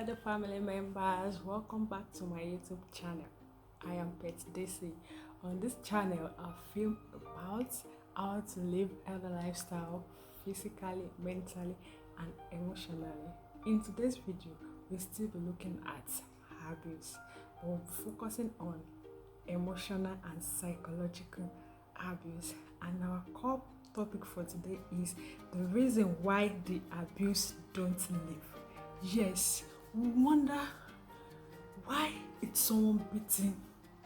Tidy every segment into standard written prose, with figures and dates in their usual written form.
the family members, welcome back to my YouTube channel. I am Pet Daisy. On this channel I film about how to live a healthy lifestyle physically, mentally and emotionally. In today's video we'll still be looking at abuse, but we'll be focusing on emotional and psychological abuse, and our core topic for today is the reason why the abuse don't leave. Yes, we wonder why it's someone beating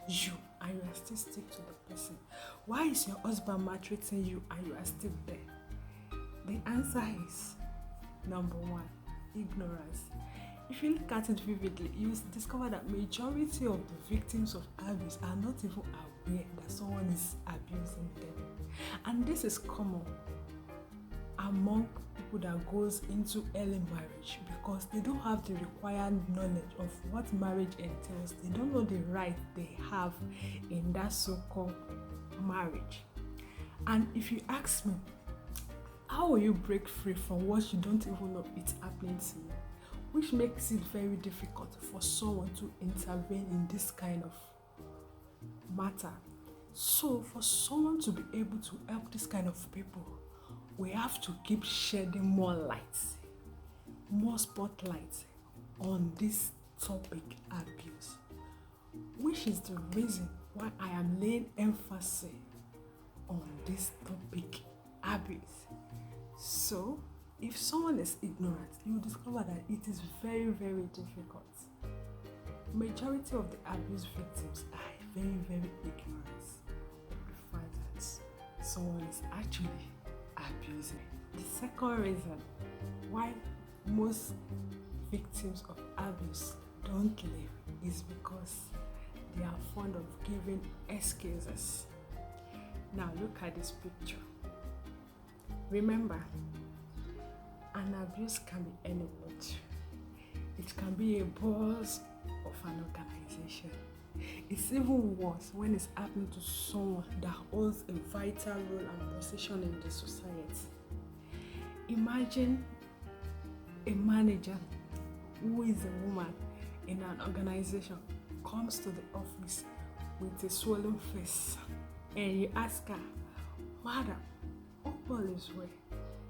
you and you are still stick to the person. Why is your husband maltreating you and you are still there? The answer is number one, ignorance. If you look at it vividly, you will discover that majority of the victims of abuse are not even aware that someone is abusing them. And this is common among people that goes into early marriage because they don't have the required knowledge of what marriage entails. They don't know the right they have in that so-called marriage. And if you ask me, how will you break free from what you don't even know it's happening to you? Which makes it very difficult for someone to intervene in this kind of matter. So for someone to be able to help this kind of people, we have to keep shedding more light, more spotlight on this topic, abuse, which is the reason why I am laying emphasis on this topic, abuse. So if someone is ignorant, you will discover that it is very, very difficult. Majority of the abuse victims are very, very ignorant of the fact that someone is actually abusing. The second reason why most victims of abuse don't leave is because they are fond of giving excuses. Now look at this picture. Remember, an abuse can be anyone. It can be a boss of an organization. It's even worse when it's happening to someone that holds a vital role and position in the society. Imagine a manager who is a woman in an organization comes to the office with a swollen face and you ask her, "Madam, all is well.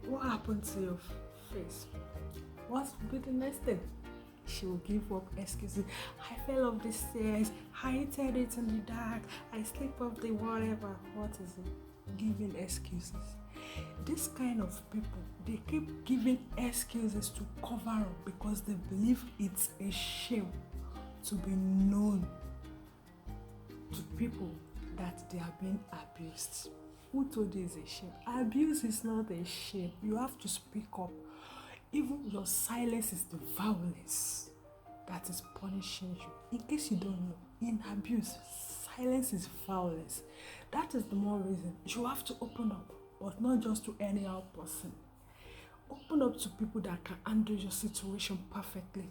What happened to your face?" What will be the next thing? She will give up excuses. "I fell off the stairs, I hit it in the dark, I slipped off the whatever." What is it? Giving excuses. This kind of people, they keep giving excuses to cover up because they believe it's a shame to be known to people that they are being abused. Who told you it's a shame? Abuse is not a shame. You have to speak up. Even your silence is the violence that is punishing you. In case you don't know, in abuse, silence is violence. That is the more reason you have to open up, but not just to any other person. Open up to people that can handle your situation perfectly.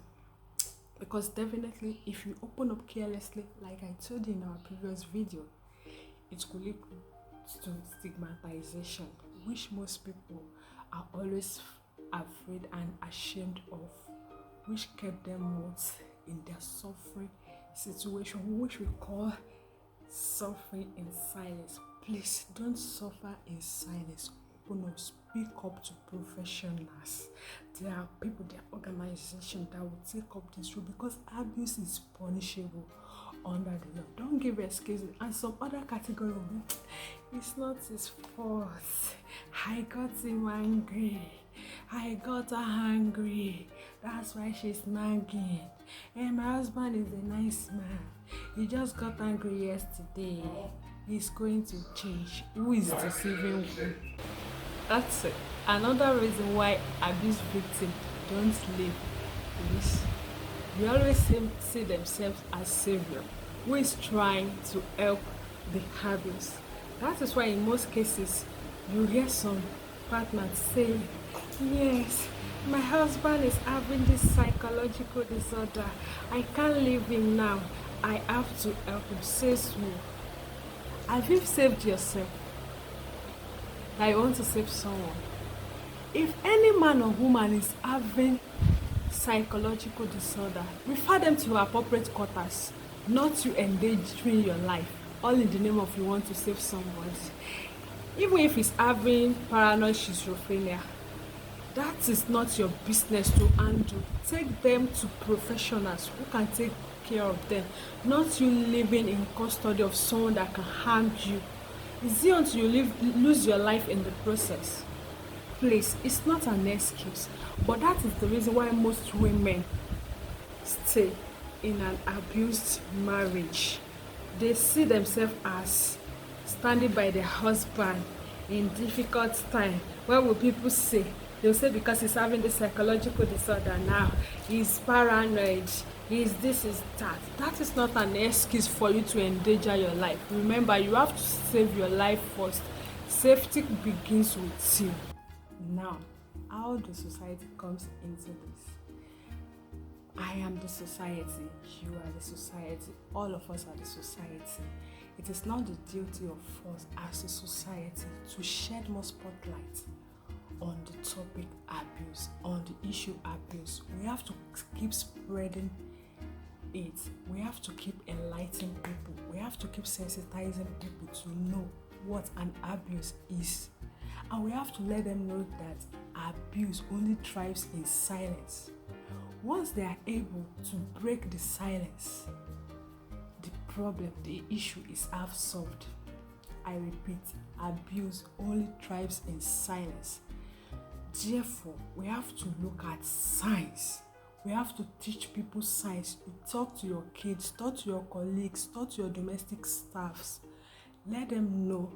Because definitely, if you open up carelessly, like I told you in our previous video, it could lead to stigmatization, which most people are always afraid and ashamed of, which kept them most in their suffering situation, which we call suffering in silence. Please don't suffer in silence. Open up, speak up to professionals. There are people, there are organizations that will take up this role because abuse is punishable under the law. Don't give excuses. And some other category will be, "It's not his fault. I got him angry. I got her angry. That's why she's nagging. And my husband is a nice man. He just got angry yesterday. He's going to change." Who is deceiving who? That's it. Another reason why abuse victims don't leave is they always see themselves as savior who is trying to help the abuse. That is why in most cases you hear some partners say, "Yes, my husband is having this psychological disorder. I can't leave him now. I have to help him." Says who? Have you saved yourself? That you want to save someone? If any man or woman is having psychological disorder, refer them to appropriate quarters, not to endangering your life, all in the name of you want to save somebody. Even if it's having paranoid schizophrenia, that is not your business to handle. Take them to professionals who can take care of them, not you living in custody of someone that can harm you. Is it until you lose your life in the process? Please, it's not an excuse, but that is the reason why most women stay in an abused marriage. They see themselves as standing by their husband in difficult time. What will people say? They'll say because he's having the psychological disorder now, he's paranoid, he's this, is that. That is not an excuse for you to endanger your life. Remember, you have to save your life first. Safety begins with you. Now, how the society comes into this? I am the society, you are the society, all of us are the society. It is now the duty of us as a society to shed more spotlight on the topic abuse, on the issue abuse. We have to keep spreading it. We have to keep enlightening people. We have to keep sensitizing people to know what an abuse is. And we have to let them know that abuse only thrives in silence. Once they are able to break the silence, the problem, the issue is half solved. I repeat, abuse only thrives in silence. Therefore, we have to look at signs. We have to teach people signs. You talk to your kids, talk to your colleagues, talk to your domestic staffs. Let them know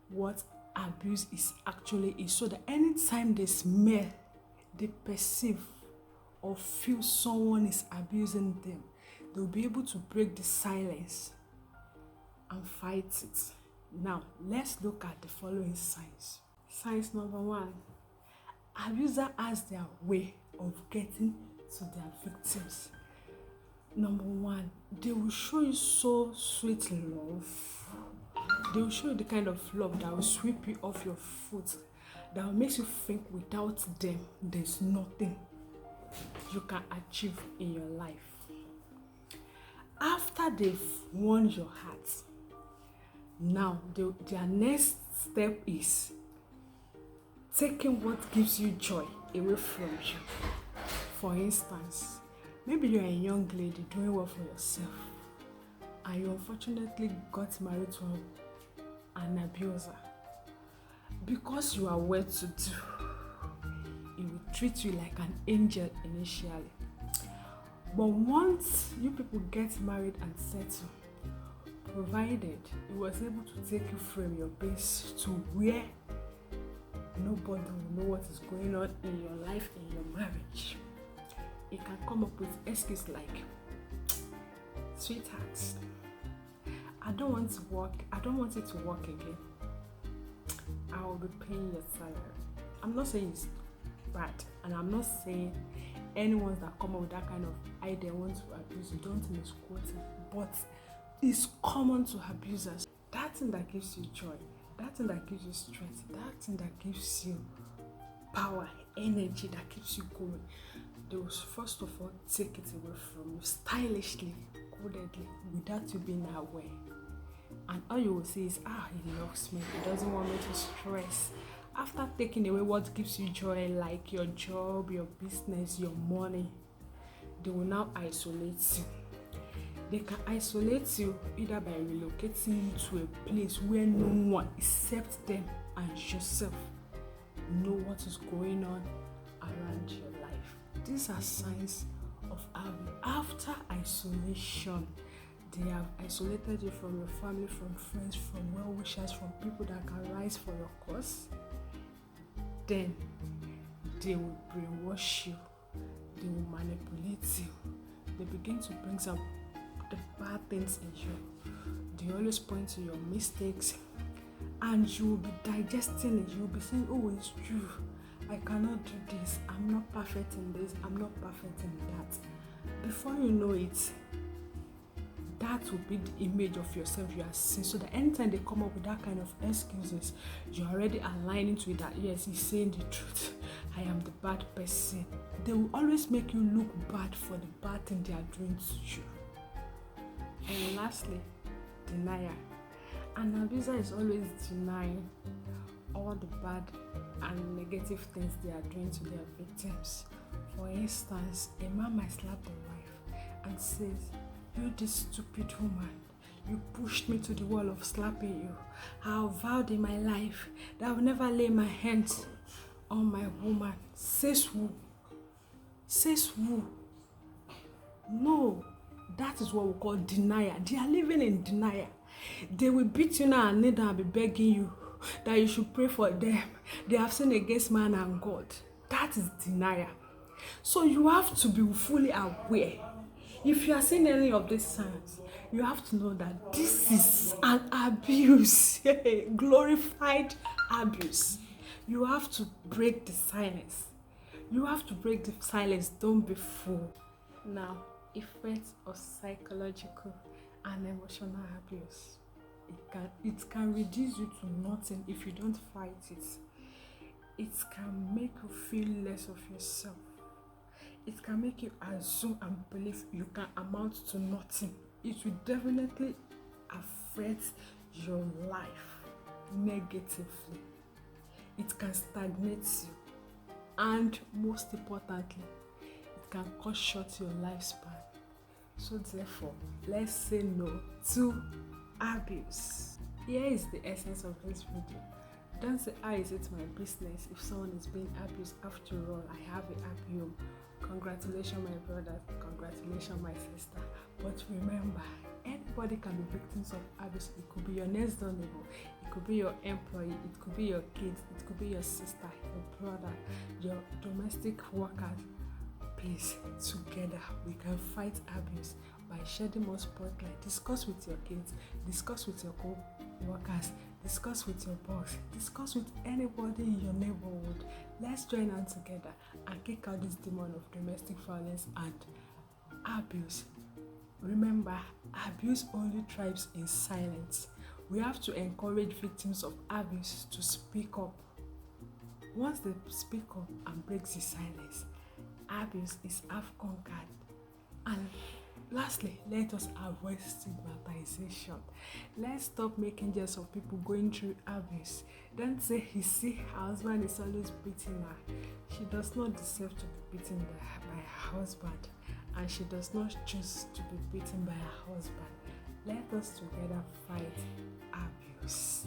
what abuse is actually is, so that anytime they smell, they perceive or feel someone is abusing them, they'll be able to break the silence and fight it. Now, let's look at the following signs. Signs number 1. Abuser has their way of getting to their victims. Number 1, they will show you so sweet love. They will show you the kind of love that will sweep you off your foot, that will make you think without them, there's nothing you can achieve in your life. After they've won your heart, now their next step is taking what gives you joy away from you. For instance, maybe you're a young lady doing well for yourself, and you unfortunately got married to an abuser. Because you are well to do, he will treat you like an angel initially. But once you people get married and settle, provided he was able to take you from your base to where nobody will know what is going on in your life, in your marriage, he can come up with excuses like, sweetheart, I don't want it to work again. I will be paying your salary. I'm not saying it's bad, and I'm not saying anyone that come up with that kind of idea wants to abuse you, don't misquote it, but it's common to abusers. That thing that gives you joy, that thing that gives you strength, that thing that gives you power, energy, that keeps you going, they will first of all take it away from you stylishly, codedly, without you being aware. And all you will see is, he loves me, he doesn't want me to stress. After taking away what gives you joy, like your job, your business, your money, they will now isolate you. They can isolate you either by relocating you to a place where no one except them and yourself know what is going on around your life. These are signs of abuse. After isolation, they have isolated you from your family, from friends, from well-wishers, from people that can rise for your cause. Then they will brainwash you, they will manipulate you, they begin to bring some the bad things in you. They always point to your mistakes, and you will be digesting it. You will be saying, oh, it's true, I cannot do this, I'm not perfect in this, I'm not perfect in that. Before you know it, that will be the image of yourself you are seeing, so that anytime they come up with that kind of excuses, you're already aligning to it that yes, he's saying the truth. I am the bad person. They will always make you look bad for the bad thing they are doing to you. And lastly, denial. An abuser is always denying all the bad and negative things they are doing to their victims. For instance, a man might slap a wife and says, "You this stupid woman, you pushed me to the wall of slapping you. I have vowed in my life that I will never lay my hands on my woman." Says who? Says who? No, that is what we call denial. They are living in denial. They will beat you now and then and be begging you that you should pray for them. They have sinned against man and God. That is denial. So you have to be fully aware. If you are seeing any of these signs, you have to know that this is an abuse, glorified abuse. You have to break the silence. You have to break the silence. Don't be fooled. Now, effects of psychological and emotional abuse. It can reduce you to nothing if you don't fight it. It can make you feel less of yourself. It can make you assume and believe you can amount to nothing. It will definitely affect your life negatively. It can stagnate you. And most importantly, it can cut short your lifespan. So therefore, let's say no to abuse. Here is the essence of this video. Don't say, "How is it my business if someone is being abused? After all, I have a happy home. Congratulations, my brother. Congratulations, my sister." But remember, anybody can be victims of abuse. It could be your next door neighbor, it could be your employee, it could be your kids, it could be your sister, your brother, your domestic workers. Please, together we can fight abuse by shedding more spotlight. Discuss with your kids, discuss with your co-workers, discuss with your boss, discuss with anybody in your neighborhood. Let's join hands together and kick out this demon of domestic violence and abuse. Remember, abuse only thrives in silence. We have to encourage victims of abuse to speak up. Once they speak up and break the silence, abuse is half conquered. And lastly, let us avoid stigmatization. Let's stop making jest of people going through abuse. Don't say, "You see, her husband is always beating her." She does not deserve to be beaten by her husband, and she does not choose to be beaten by her husband. Let us together fight abuse.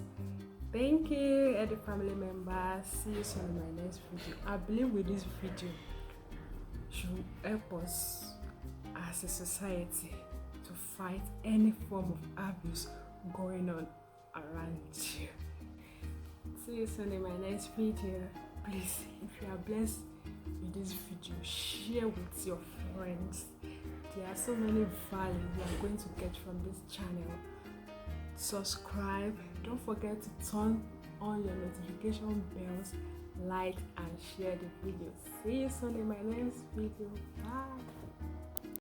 Thank you, other family members. See you soon in my next video. I believe with this video should help us as a society to fight any form of abuse going on around you. See you soon in my next video. Please, if you are blessed with this video, share with your friends. There are so many values you are going to get from this channel. Subscribe. Don't forget to turn on your notification bells, like and share the video. See you soon in my next video. Bye.